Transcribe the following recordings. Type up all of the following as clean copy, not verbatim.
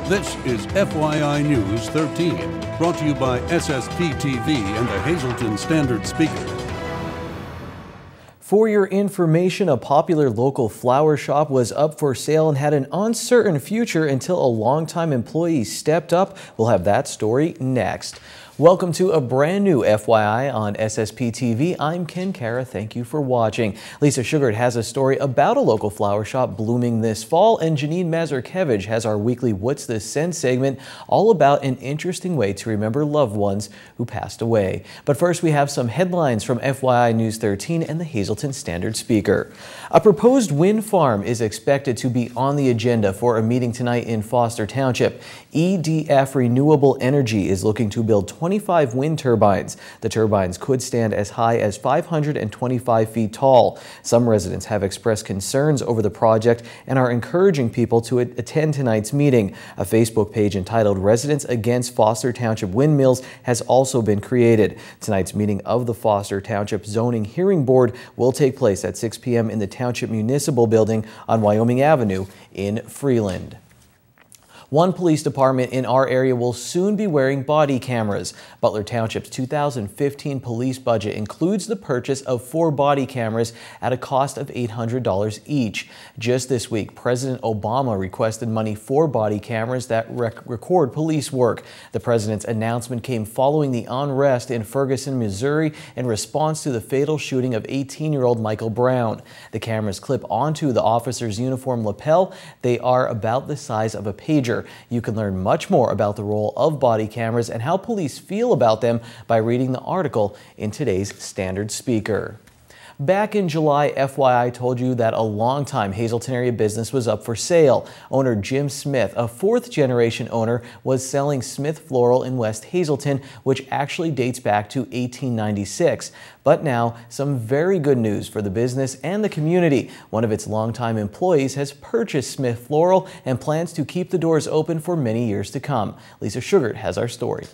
This is FYI News 13, brought to you by SSPTV and the Hazleton Standard Speaker. For your information, a popular local flower shop was up for sale and had an uncertain future until a longtime employee stepped up. We'll have that story next. Welcome to a brand new FYI on SSPTV. I'm Ken Kara. Thank you for watching. Lisa Sugart has a story about a local flower shop blooming this fall, and Janine Mazurkevich has our weekly What's the Sense segment, all about an interesting way to remember loved ones who passed away. But first, we have some headlines from FYI News 13 and the Hazleton Standard Speaker. A proposed wind farm is expected to be on the agenda for a meeting tonight in Foster Township. EDF Renewable Energy is looking to build 25 wind turbines. The turbines could stand as high as 525 feet tall. Some residents have expressed concerns over the project and are encouraging people to attend tonight's meeting. A Facebook page entitled Residents Against Foster Township Windmills has also been created. Tonight's meeting of the Foster Township Zoning Hearing Board will take place at 6 p.m. in the Township Municipal Building on Wyoming Avenue in Freeland. One police department in our area will soon be wearing body cameras. Butler Township's 2015 police budget includes the purchase of 4 body cameras at a cost of $800 each. Just this week, President Obama requested money for body cameras that record police work. The president's announcement came following the unrest in Ferguson, Missouri, in response to the fatal shooting of 18-year-old Michael Brown. The cameras clip onto the officer's uniform lapel. They are about the size of a pager. You can learn much more about the role of body cameras and how police feel about them by reading the article in today's Standard Speaker. Back in July, FYI told you that a longtime Hazleton area business was up for sale. Owner Jim Smith, a 4th-generation owner, was selling Smith Floral in West Hazleton, which actually dates back to 1896. But now, some very good news for the business and the community. One of its longtime employees has purchased Smith Floral and plans to keep the doors open for many years to come. Lisa Sugart has our story.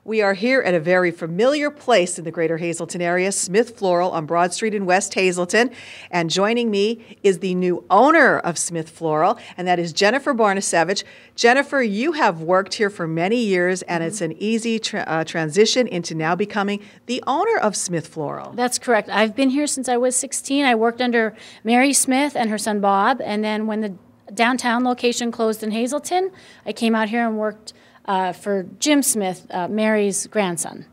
We are here at a very familiar place in the greater Hazleton area, Smith Floral on Broad Street in West Hazleton. And joining me is the new owner of Smith Floral, and that is Jennifer Barnasevich. Jennifer, you have worked here for many years, and it's an easy transition into now becoming the owner of Smith Floral. That's correct. I've been here since I was 16. I worked under Mary Smith and her son Bob, and then when the downtown location closed in Hazleton, I came out here and worked for Jim Smith, Mary's grandson.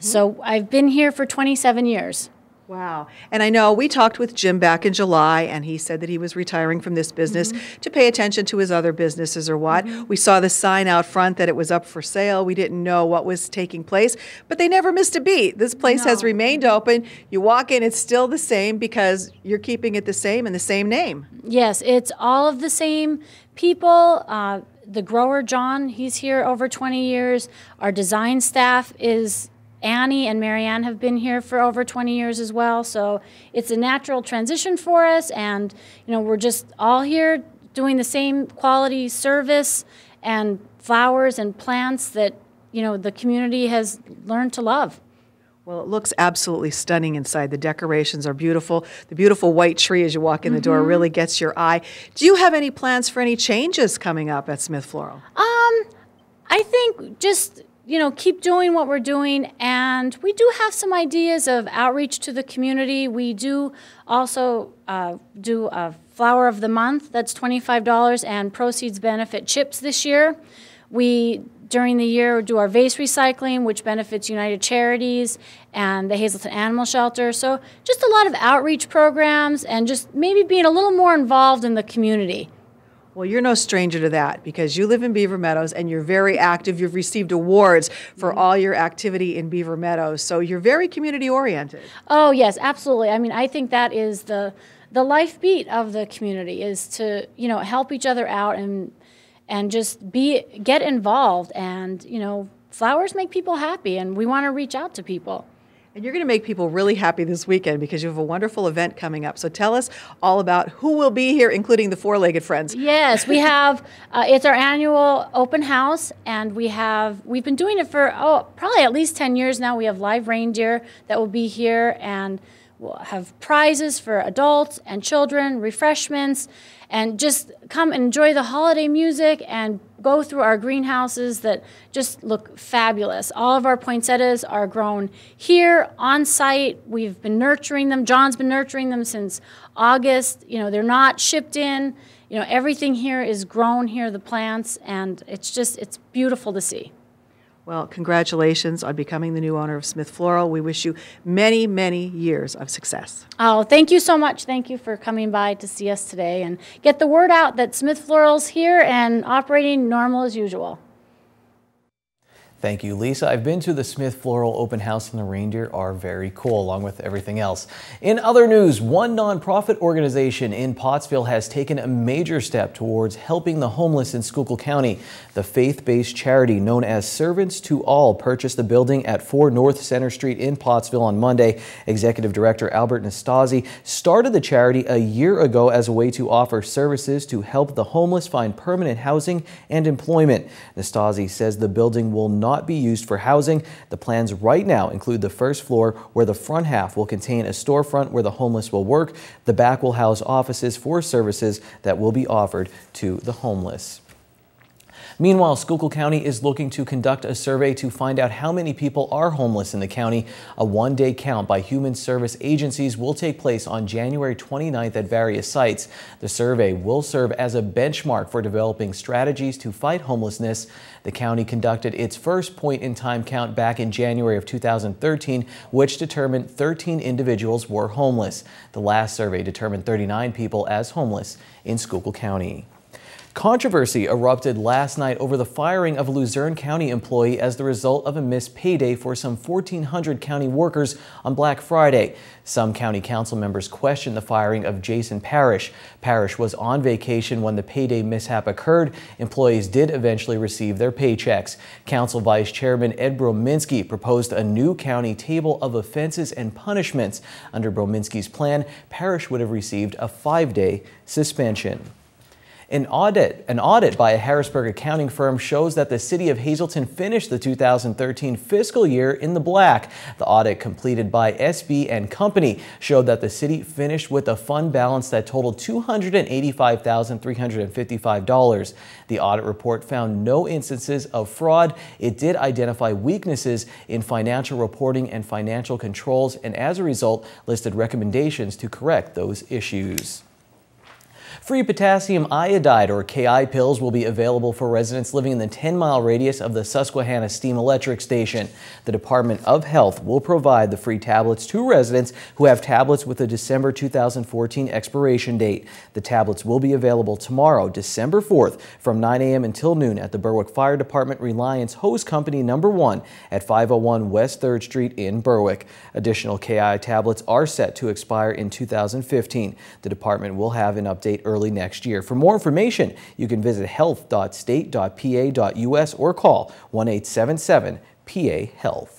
So I've been here for 27 years. Wow. And I know we talked with Jim back in July, and he said that he was retiring from this business to pay attention to his other businesses or what. We saw the sign out front that it was up for sale. We didn't know what was taking place, but they never missed a beat. This place has remained open. You walk in, it's still the same because you're keeping it the same and the same name. Yes, it's all of the same people. The grower, John, he's here over 20 years. Our design staff is Annie and Marianne have been here for over 20 years as well. So it's a natural transition for us, and we're just all here doing the same quality service and flowers and plants that the community has learned to love. Well, it looks absolutely stunning inside. The decorations are beautiful. The beautiful white tree as you walk in the door really gets your eye. Do you have any plans for any changes coming up at Smith Floral? I think just, keep doing what we're doing, and we do have some ideas of outreach to the community. We do also do a Flower of the Month. That's $25, and proceeds benefit chips this year. We during the year, do our vase recycling, which benefits United Charities and the Hazleton Animal Shelter. So just a lot of outreach programs and just maybe being a little more involved in the community. Well, you're no stranger to that because you live in Beaver Meadows and you're very active. You've received awards for all your activity in Beaver Meadows. So you're very community oriented. Oh, yes, absolutely. I mean, I think that is the life beat of the community is to, help each other out and just get involved. And, flowers make people happy, and we want to reach out to people. And you're going to make people really happy this weekend because you have a wonderful event coming up. So tell us all about who will be here, including the Four-Legged Friends. Yes, we have, it's our annual open house, and we've been doing it for, probably at least 10 years now. We have live reindeer that will be here, and we'll have prizes for adults and children, refreshments, and just come and enjoy the holiday music and go through our greenhouses that just look fabulous. All of our poinsettias are grown here on site. We've been nurturing them. John's been nurturing them since August. You know, they're not shipped in. You know, everything here is grown here, the plants, and it's beautiful to see. Well, congratulations on becoming the new owner of Smith Floral. We wish you many, many years of success. Oh, thank you so much. Thank you for coming by to see us today and get the word out that Smith Floral's here and operating normal as usual. Thank you, Lisa. I've been to the Smith Floral Open House, and the reindeer are very cool, along with everything else. In other news, one nonprofit organization in Pottsville has taken a major step towards helping the homeless in Schuylkill County. The faith-based charity known as Servants to All purchased the building at 4 North Center Street in Pottsville on Monday. Executive Director Albert Nastasi started the charity a year ago as a way to offer services to help the homeless find permanent housing and employment. Nastasi says the building will not be used for housing. The plans right now include the first floor, where the front half will contain a storefront where the homeless will work. The back will house offices for services that will be offered to the homeless. Meanwhile, Schuylkill County is looking to conduct a survey to find out how many people are homeless in the county. A one-day count by human service agencies will take place on January 29th at various sites. The survey will serve as a benchmark for developing strategies to fight homelessness. The county conducted its first point-in-time count back in January of 2013, which determined 13 individuals were homeless. The last survey determined 39 people as homeless in Schuylkill County. Controversy erupted last night over the firing of a Luzerne County employee as the result of a missed payday for some 1,400 county workers on Black Friday. Some county council members questioned the firing of Jason Parrish. Parrish was on vacation when the payday mishap occurred. Employees did eventually receive their paychecks. Council Vice Chairman Ed Brominski proposed a new county table of offenses and punishments. Under Brominski's plan, Parrish would have received a 5-day suspension. An audit by a Harrisburg accounting firm shows that the city of Hazleton finished the 2013 fiscal year in the black. The audit completed by SB and Company showed that the city finished with a fund balance that totaled $285,355. The audit report found no instances of fraud. It did identify weaknesses in financial reporting and financial controls, and as a result, listed recommendations to correct those issues. Free potassium iodide, or KI pills, will be available for residents living in the 10-mile radius of the Susquehanna Steam Electric Station. The Department of Health will provide the free tablets to residents who have tablets with a December 2014 expiration date. The tablets will be available tomorrow, December 4th, from 9 a.m. until noon at the Berwick Fire Department Reliance Hose Company No. 1 at 501 West 3rd Street in Berwick. Additional KI tablets are set to expire in 2015. The department will have an update early next year. For more information, you can visit health.state.pa.us or call 1-877-PA-HEALTH.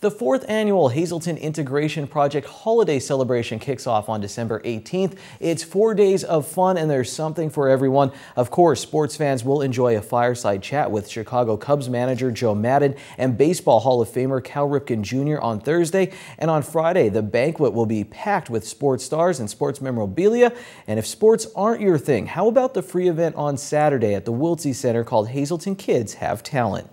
The 4th annual Hazleton Integration Project Holiday Celebration kicks off on December 18th. It's 4 days of fun, and there's something for everyone. Of course, sports fans will enjoy a fireside chat with Chicago Cubs manager Joe Maddon and Baseball Hall of Famer Cal Ripken Jr. on Thursday. And on Friday, the banquet will be packed with sports stars and sports memorabilia. And if sports aren't your thing, how about the free event on Saturday at the Wiltsey Center called Hazleton Kids Have Talent?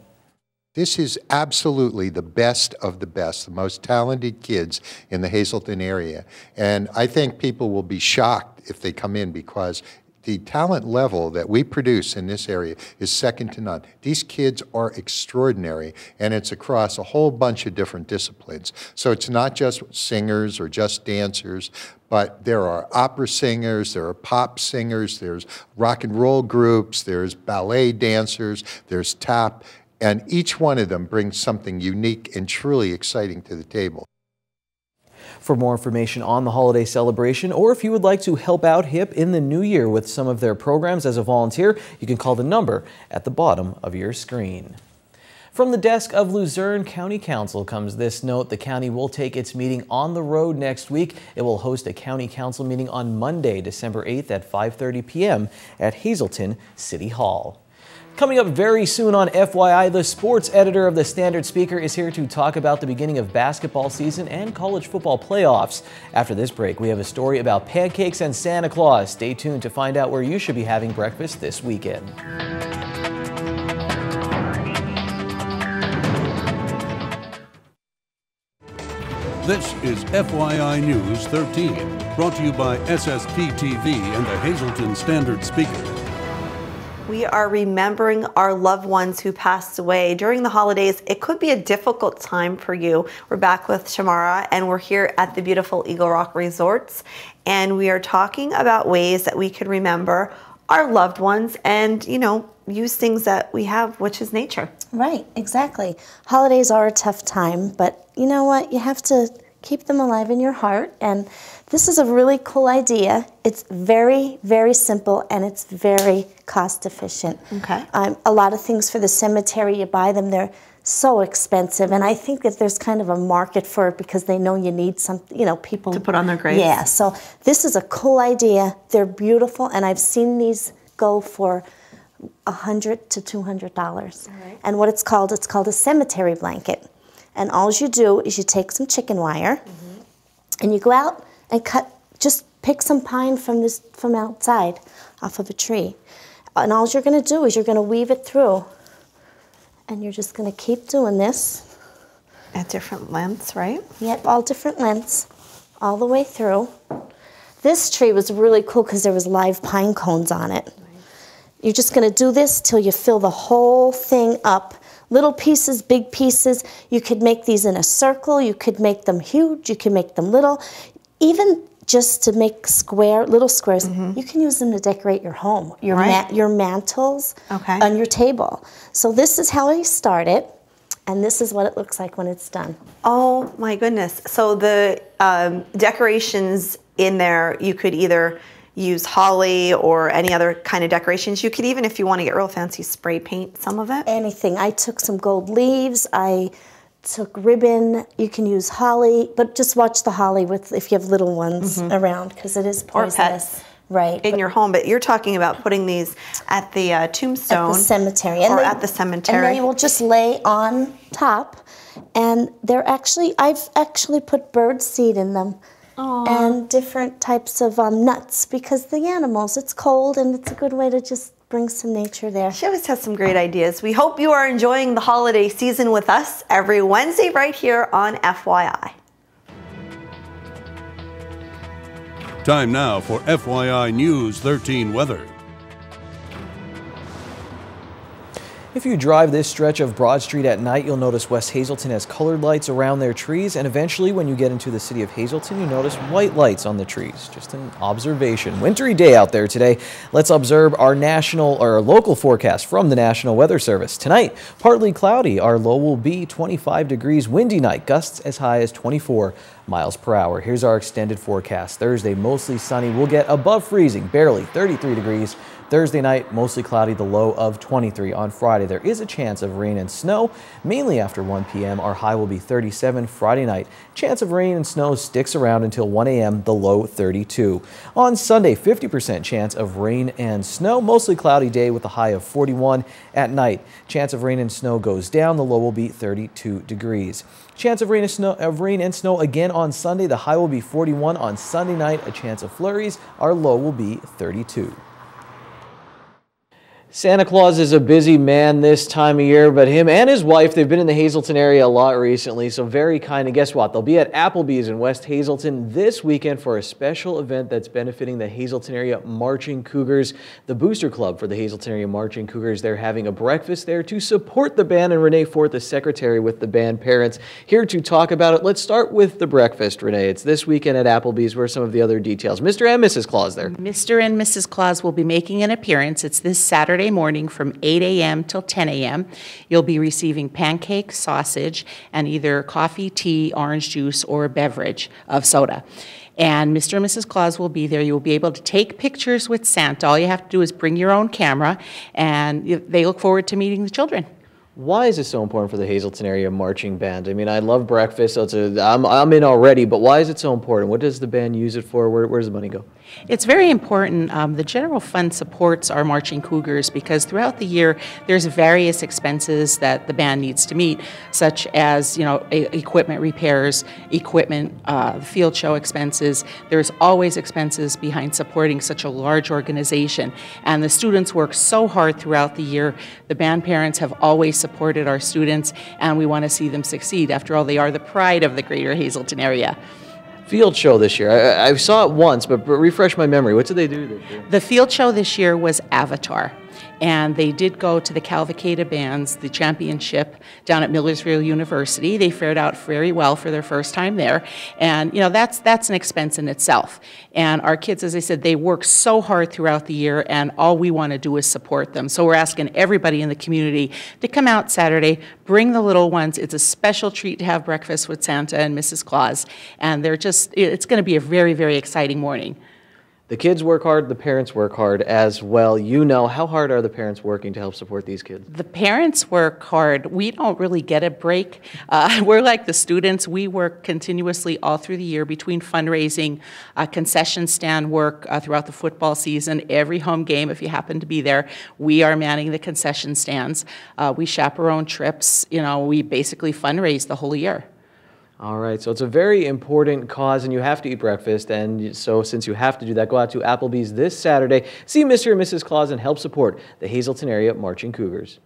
This is absolutely the best of the best, the most talented kids in the Hazleton area. And I think people will be shocked if they come in, because the talent level that we produce in this area is second to none. These kids are extraordinary, and it's across a whole bunch of different disciplines. So it's not just singers or just dancers, but there are opera singers, there are pop singers, there's rock and roll groups, there's ballet dancers, there's tap. And each one of them brings something unique and truly exciting to the table. For more information on the holiday celebration, or if you would like to help out HIP in the new year with some of their programs as a volunteer, you can call the number at the bottom of your screen. From the desk of Luzerne County Council comes this note. The county will take its meeting on the road next week. It will host a county council meeting on Monday, December 8th at 5:30 p.m. at Hazleton City Hall. Coming up very soon on FYI, the sports editor of the Standard Speaker is here to talk about the beginning of basketball season and college football playoffs. After this break, we have a story about pancakes and Santa Claus. Stay tuned to find out where you should be having breakfast this weekend. This is FYI News 13, brought to you by SSPTV and the Hazleton Standard Speaker. We are remembering our loved ones who passed away during the holidays. It could be a difficult time for you. We're back with Shamara, and we're here at the beautiful Eagle Rock Resorts, and we are talking about ways that we could remember our loved ones and, you know, use things that we have, which is nature. Right, exactly. Holidays are a tough time, but you know what? You have to keep them alive in your heart, and this is a really cool idea. It's very, very simple, and it's very cost efficient. Okay. A lot of things for the cemetery, you buy them, they're so expensive, and I think that there's kind of a market for it because they know you need some, you know, people to put on their graves. Yeah, so this is a cool idea. They're beautiful, and I've seen these go for $100 to $200. Right. And what it's called a cemetery blanket. And all you do is you take some chicken wire, and you go out and just pick some pine from outside, off of a tree. And all you're going to do is you're going to weave it through. And you're just going to keep doing this. At different lengths, right? Yep, all different lengths, all the way through. This tree was really cool because there was live pine cones on it. You're just going to do this till you fill the whole thing up. Little pieces, big pieces. You could make these in a circle. You could make them huge. You can make them little. Even just to make little squares, you can use them to decorate your home, your mantles, on your table. So this is how I start it, and this is what it looks like when it's done. Oh my goodness. So the decorations in there, you could either use holly or any other kind of decorations. You could even, if you want to get real fancy, spray paint some of it. Anything. I took some gold leaves. I took ribbon. You can use holly, but just watch the holly if you have little ones around, because it is poisonous. Or pets. Right. In your home, but you're talking about putting these at the tombstone. At the cemetery. Or at the cemetery. And they will just lay on top, and I've actually put bird seed in them. Aww. And different types of nuts, because the animals, it's cold, and it's a good way to just bring some nature there. She always has some great ideas. We hope you are enjoying the holiday season with us every Wednesday right here on FYI. Time now for FYI News 13 weather. If you drive this stretch of Broad Street at night, you'll notice West Hazleton has colored lights around their trees, and eventually when you get into the city of Hazleton, you notice white lights on the trees. Just an observation. Wintry day out there today. Let's observe our local forecast from the National Weather Service. Tonight, partly cloudy. Our low will be 25 degrees, windy night, gusts as high as 24 miles per hour. Here's our extended forecast. Thursday, mostly sunny. We'll get above freezing, barely 33 degrees. Thursday night, mostly cloudy, the low of 23. On Friday, there is a chance of rain and snow, mainly after 1 p.m. Our high will be 37. Friday night, chance of rain and snow sticks around until 1 a.m., the low 32. On Sunday, 50% chance of rain and snow, mostly cloudy day with a high of 41. At night, chance of rain and snow goes down, the low will be 32 degrees. Chance of rain and snow again on Sunday, the high will be 41. On Sunday night, a chance of flurries, our low will be 32. Santa Claus is a busy man this time of year, but him and his wife, they've been in the Hazleton area a lot recently, so very kind. And guess what? They'll be at Applebee's in West Hazleton this weekend for a special event that's benefiting the Hazleton area Marching Cougars, the booster club for the Hazleton area Marching Cougars. They're having a breakfast there to support the band, and Renee Fort, the secretary with the band parents, here to talk about it. Let's start with the breakfast, Renee. It's this weekend at Applebee's. Where are some of the other details? Mr. and Mrs. Claus there. Mr. and Mrs. Claus will be making an appearance. It's this Saturday morning from 8 a.m. till 10 a.m. You'll be receiving pancake, sausage, and either coffee, tea, orange juice, or a beverage of soda. And Mr. and Mrs. Claus will be there. You'll be able to take pictures with Santa. All you have to do is bring your own camera, and they look forward to meeting the children. Why is it so important for the Hazleton area marching band? I mean, I love breakfast, so I'm in already, but why is it so important? What does the band use it for? Where does the money go? It's very important. The general fund supports our Marching Cougars because throughout the year there's various expenses that the band needs to meet, such as equipment repairs, equipment, field show expenses. There's always expenses behind supporting such a large organization, and the students work so hard throughout the year. The band parents have always supported our students, and we want to see them succeed. After all, they are the pride of the Greater Hazelton area. Field show this year. I saw it once, but refresh my memory. What did they do this year? The field show this year was Avatar. And they did go to the Cavalcada Bands, the championship down at Millersville University. They fared out very well for their first time there. And, that's an expense in itself. And our kids, as I said, they work so hard throughout the year, and all we want to do is support them. So we're asking everybody in the community to come out Saturday, bring the little ones. It's a special treat to have breakfast with Santa and Mrs. Claus. And it's going to be a very, very exciting morning. The kids work hard, the parents work hard as well. How hard are the parents working to help support these kids? The parents work hard. We don't really get a break. We're like the students. We work continuously all through the year between fundraising, concession stand work throughout the football season. Every home game, if you happen to be there, we are manning the concession stands. We chaperone trips. We basically fundraise the whole year. All right, so it's a very important cause, and you have to eat breakfast. And so since you have to do that, go out to Applebee's this Saturday, see Mr. and Mrs. Claus, and help support the Hazelton area Marching Cougars.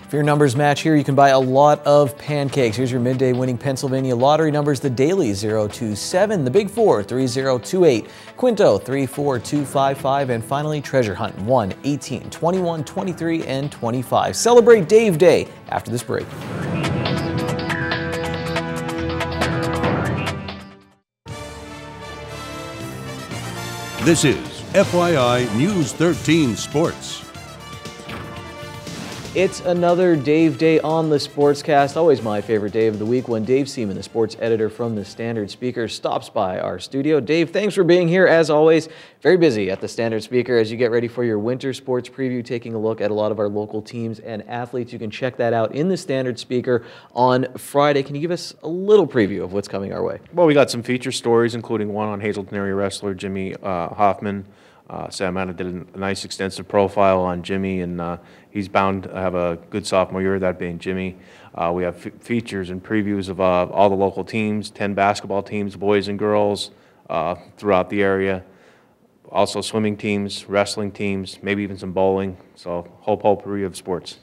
If your numbers match here, you can buy a lot of pancakes. Here's your midday winning Pennsylvania lottery numbers: the Daily 027, the Big 4 3028, Quinto 34255, and finally Treasure Hunt 1, 18, 21, 23, and 25. Celebrate Dave Day after this break. This is FYI News 13 Sports. It's another Dave Day on the Sportscast. Always my favorite day of the week when Dave Seaman, the sports editor from the Standard Speaker, stops by our studio. Dave, thanks for being here. As always, very busy at the Standard Speaker as you get ready for your winter sports preview, taking a look at a lot of our local teams and athletes. You can check that out in the Standard Speaker on Friday. Can you give us a little preview of what's coming our way? Well, we got some feature stories, including one on Hazelton area wrestler Jimmy Hoffman. Sam Anna did a nice extensive profile on Jimmy, and he's bound to have a good sophomore year, that being Jimmy. We have features and previews of all the local teams, 10 basketball teams, boys and girls, throughout the area. Also swimming teams, wrestling teams, maybe even some bowling. So whole potpourri of sports.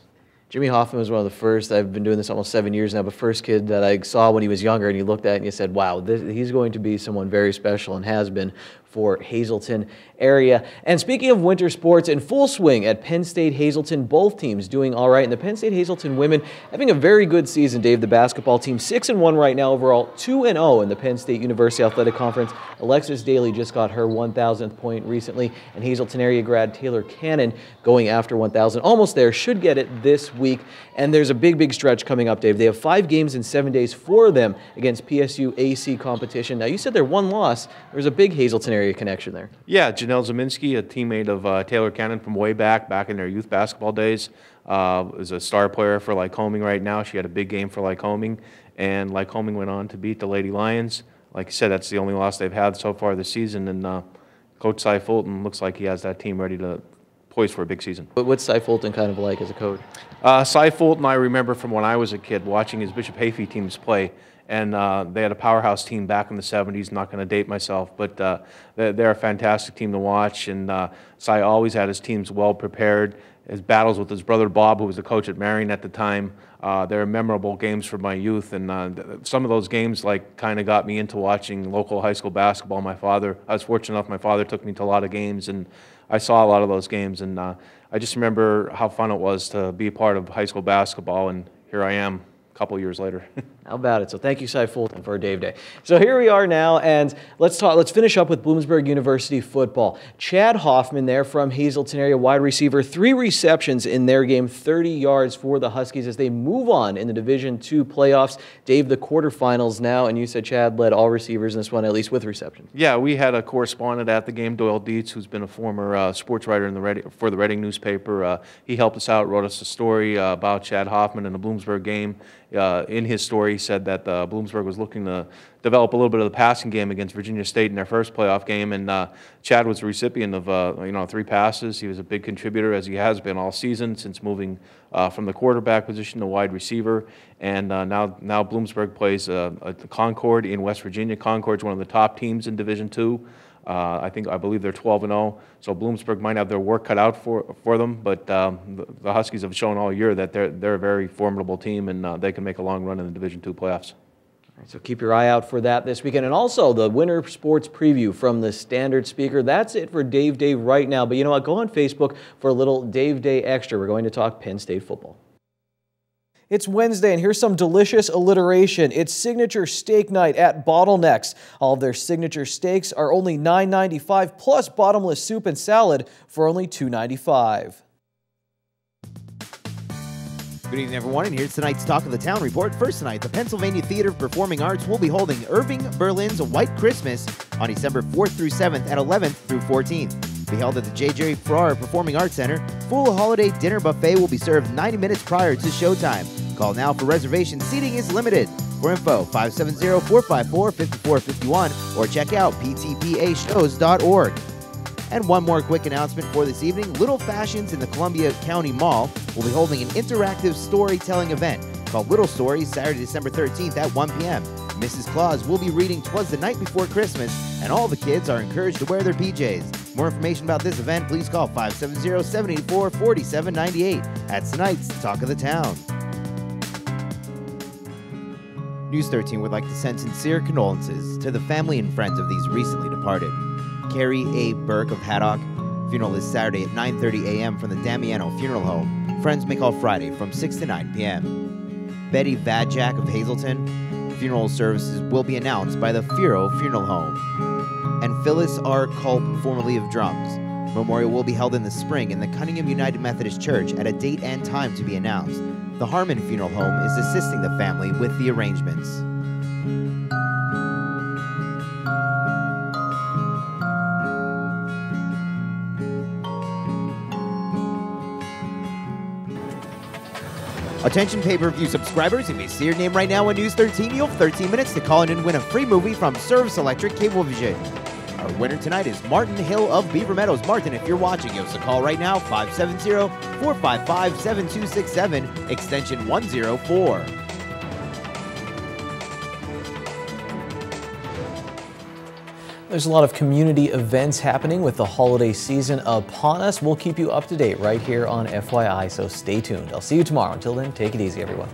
Jimmy Hoffman was one of the first. I've been doing this almost 7 years now, but first kid that I saw when he was younger, and you looked at it and you said, wow, he's going to be someone very special, and has been for Hazelton area. And speaking of winter sports, in full swing at Penn State Hazelton, both teams doing all right. And the Penn State Hazelton women having a very good season, Dave. The basketball team 6-1 right now overall, 2-0 in the Penn State University Athletic Conference. Alexis Daly just got her 1,000th point recently, and Hazelton area grad Taylor Cannon going after 1,000. Almost there, should get it this week. And there's a big stretch coming up, Dave. They have 5 games in 7 days for them against PSU AC competition. Now, you said their one loss. There's a big Hazelton area connection there. Yeah, Janelle Zeminski, a teammate of Taylor Cannon from way back in their youth basketball days, is a star player for Lycoming right now. She had a big game for Lycoming, and Lycoming went on to beat the Lady Lions. Like I said, that's the only loss they've had so far this season, and Coach Cy Fulton looks like he has that team ready to poised for a big season. But what's Cy Fulton kind of like as a coach? Cy Fulton, I remember from when I was a kid watching his Bishop Hayfie teams play, and they had a powerhouse team back in the 70s, not going to date myself, but they're a fantastic team to watch, and Cy always had his teams well prepared. His battles with his brother Bob, who was the coach at Marion at the time, they're memorable games for my youth, and some of those games kind of got me into watching local high school basketball. I was fortunate enough, my father took me to a lot of games, and I saw a lot of those games, and I just remember how fun it was to be a part of high school basketball, and here I am a couple years later. How about it? So thank you, Cy Fulton, for Dave Day. So here we are now, and let's finish up with Bloomsburg University football. Chad Hoffman there from Hazelton area, wide receiver, 3 receptions in their game, 30 yards for the Huskies as they move on in the Division II playoffs. Dave, the quarterfinals now, and you said Chad led all receivers in this one, at least with receptions. Yeah, we had a correspondent at the game, Doyle Dietz, who's been a former sports writer for the Reading newspaper. He helped us out, wrote us a story about Chad Hoffman in the Bloomsburg game. In his story, he said that Bloomsburg was looking to develop a little bit of the passing game against Virginia State in their first playoff game, and Chad was the recipient of 3 passes. He was a big contributor, as he has been all season, since moving from the quarterback position to wide receiver. And now Bloomsburg plays Concord in West Virginia. Concord's one of the top teams in Division II. I believe they're 12-0, so Bloomsburg might have their work cut out for them. But the Huskies have shown all year that they're a very formidable team, and they can make a long run in the Division II playoffs. All right, so keep your eye out for that this weekend, and also the winter sports preview from the Standard Speaker. That's it for Dave Day right now. But you know what? Go on Facebook for a little Dave Day extra. We're going to talk Penn State football. It's Wednesday, and here's some delicious alliteration. It's signature steak night at Bottlenecks. All of their signature steaks are only $9.95 plus bottomless soup and salad for only $2.95. Good evening, everyone, and here's tonight's Talk of the Town report. First tonight, the Pennsylvania Theater of Performing Arts will be holding Irving Berlin's White Christmas on December 4th through 7th and 11th through 14th. Be held at the J.J. Farrar Performing Arts Center. Full holiday dinner buffet will be served 90 minutes prior to showtime. Call now for reservations. Seating is limited. For info, 570-454-5451 or check out ptpashows.org. And one more quick announcement for this evening. Little Fashions in the Columbia County Mall will be holding an interactive storytelling event called Little Stories Saturday, December 13th at 1 p.m. Mrs. Claus will be reading 'Twas the Night Before Christmas, and all the kids are encouraged to wear their PJs. More information about this event, please call 570-784-4798. That's tonight's Talk of the Town. News 13 would like to send sincere condolences to the family and friends of these recently departed. Carrie A. Burke of Haddock. Funeral is Saturday at 9:30 a.m. from the Damiano Funeral Home. Friends may call Friday from 6 to 9 p.m. Betty Vadjak of Hazleton. Funeral services will be announced by the Furo Funeral Home. And Phyllis R. Culp, formerly of Drums. Memorial will be held in the spring in the Cunningham United Methodist Church at a date and time to be announced. The Harmon Funeral Home is assisting the family with the arrangements. Attention pay-per-view subscribers, you may see your name right now on News 13. You have 13 minutes to call in and win a free movie from Service Electric Cablevision. Our winner tonight is Martin Hill of Beaver Meadows. Martin, if you're watching, give us a call right now, 570-455-7267, extension 104. There's a lot of community events happening with the holiday season upon us. We'll keep you up to date right here on FYI, so stay tuned. I'll see you tomorrow. Until then, take it easy, everyone.